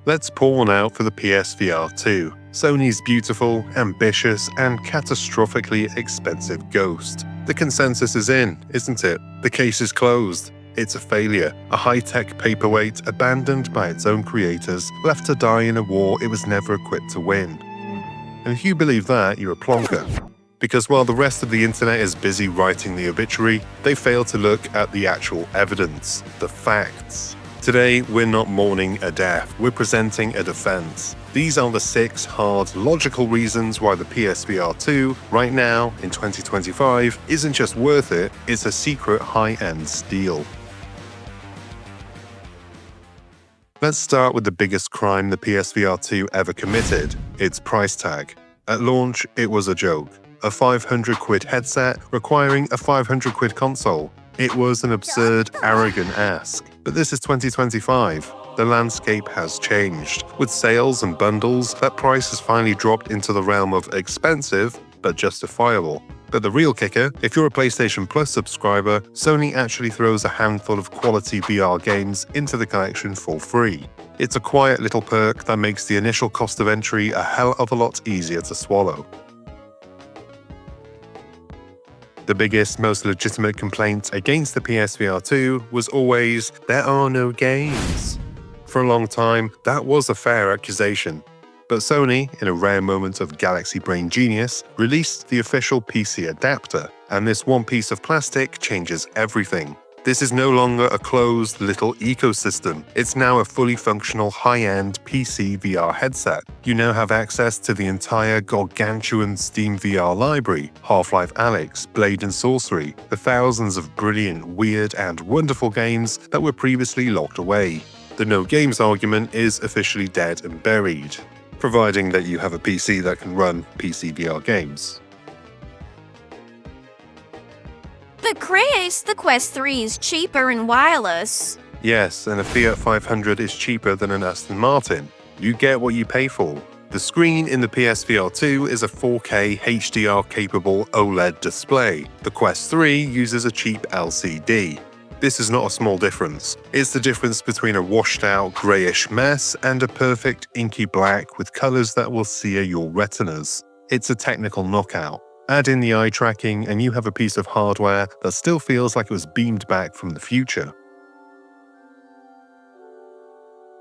Let's pour one out for the PSVR2, Sony's beautiful, ambitious, and catastrophically expensive ghost. The consensus is in, isn't it? The case is closed. It's a failure, a high-tech paperweight abandoned by its own creators, left to die in a war it was never equipped to win. And if you believe that, you're a plonker. Because while the rest of the internet is busy writing the obituary, they fail to look at the actual evidence, the facts. Today, we're not mourning a death, we're presenting a defense. These are the 6 hard, logical reasons why the PSVR2, right now, in 2025, isn't just worth it, it's a secret high-end steal. Let's start with the biggest crime the PSVR2 ever committed, its price tag. At launch, it was a joke. A 500 quid headset requiring a 500 quid console. It was an absurd, arrogant ask. But this is 2025. The landscape has changed. With sales and bundles, that price has finally dropped into the realm of expensive, but justifiable. But the real kicker, if you're a PlayStation Plus subscriber, Sony actually throws a handful of quality VR games into the collection for free. It's a quiet little perk that makes the initial cost of entry a hell of a lot easier to swallow. The biggest, most legitimate complaint against the PSVR2 was always, there are no games. For a long time, that was a fair accusation. But Sony, in a rare moment of galaxy brain genius, released the official PC adapter, and this one piece of plastic changes everything. This is no longer a closed little ecosystem. It's now a fully functional high-end PC VR headset. You now have access to the entire gargantuan Steam VR library, Half-Life Alyx, Blade and Sorcery, the thousands of brilliant, weird, and wonderful games that were previously locked away. The no games argument is officially dead and buried, providing that you have a PC that can run PC VR games. The craze, the Quest 3 is cheaper and wireless. Yes, and a Fiat 500 is cheaper than an Aston Martin. You get what you pay for. The screen in the PSVR2 is a 4K HDR-capable OLED display. The Quest 3 uses a cheap LCD. This is not a small difference. It's the difference between a washed-out greyish mess and a perfect inky black with colours that will sear your retinas. It's a technical knockout. Add in the eye tracking and you have a piece of hardware that still feels like it was beamed back from the future.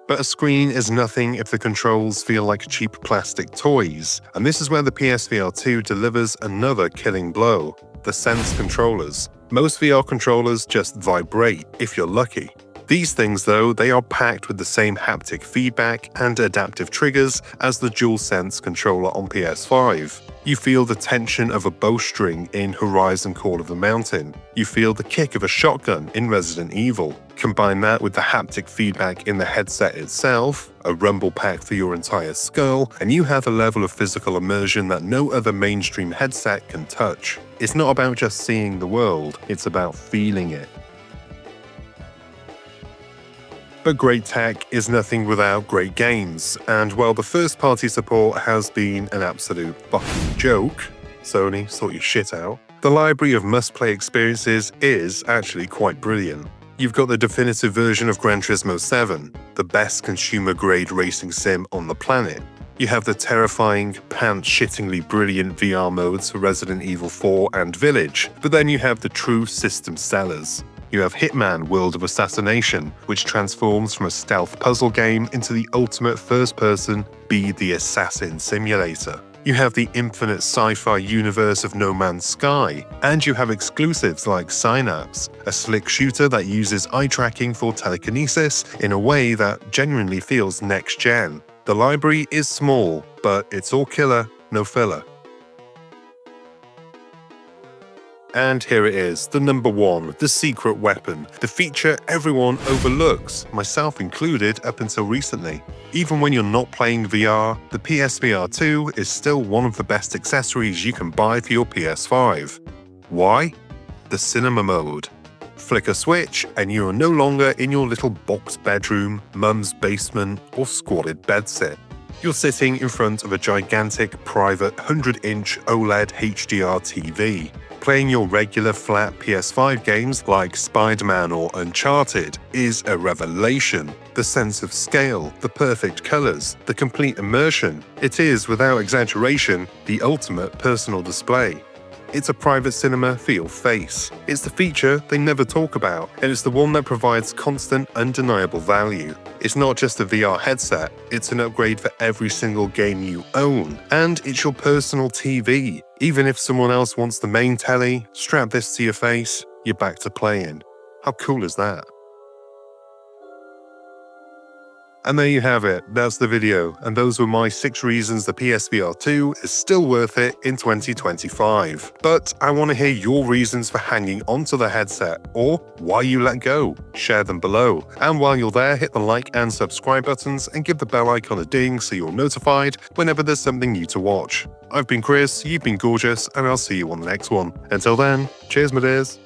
But a screen is nothing if the controls feel like cheap plastic toys, and this is where the PSVR2 delivers another killing blow: the Sense controllers. Most VR controllers just vibrate, if you're lucky. These things, though, they are packed with the same haptic feedback and adaptive triggers as the DualSense controller on PS5. You feel the tension of a bowstring in Horizon Call of the Mountain. You feel the kick of a shotgun in Resident Evil. Combine that with the haptic feedback in the headset itself, a rumble pack for your entire skull, and you have a level of physical immersion that no other mainstream headset can touch. It's not about just seeing the world, it's about feeling it. But great tech is nothing without great games, and while the first-party support has been an absolute fucking joke, Sony, sort your shit out, the library of must-play experiences is actually quite brilliant. You've got the definitive version of Gran Turismo 7, the best consumer-grade racing sim on the planet. You have the terrifying, pants-shittingly brilliant VR modes for Resident Evil 4 and Village, but then you have the true system sellers. You have Hitman World of Assassination, which transforms from a stealth puzzle game into the ultimate first-person Be the Assassin simulator. You have the infinite sci-fi universe of No Man's Sky, and you have exclusives like Synapse, a slick shooter that uses eye tracking for telekinesis in a way that genuinely feels next-gen. The library is small, but it's all killer, no filler. And here it is, the number one, the secret weapon, the feature everyone overlooks, myself included up until recently. Even when you're not playing VR, the PSVR2 is still one of the best accessories you can buy for your PS5. Why? The cinema mode. Flick a switch and you are no longer in your little box bedroom, mum's basement, or squalid bedsit. You're sitting in front of a gigantic private 100-inch OLED HDR TV. Playing your regular flat PS5 games like Spider-Man or Uncharted is a revelation. The sense of scale, the perfect colors, the complete immersion. It is, without exaggeration, the ultimate personal display. It's a private cinema for your face. It's the feature they never talk about, and it's the one that provides constant, undeniable value. It's not just a VR headset, it's an upgrade for every single game you own, and it's your personal TV. Even if someone else wants the main telly, strap this to your face, you're back to playing. How cool is that? And there you have it, that's the video, and those were my 6 reasons the PSVR 2 is still worth it in 2025. But I want to hear your reasons for hanging onto the headset, or why you let go. Share them below. And while you're there, hit the like and subscribe buttons and give the bell icon a ding so you're notified whenever there's something new to watch. I've been Chris, you've been gorgeous, and I'll see you on the next one. Until then, cheers my dears.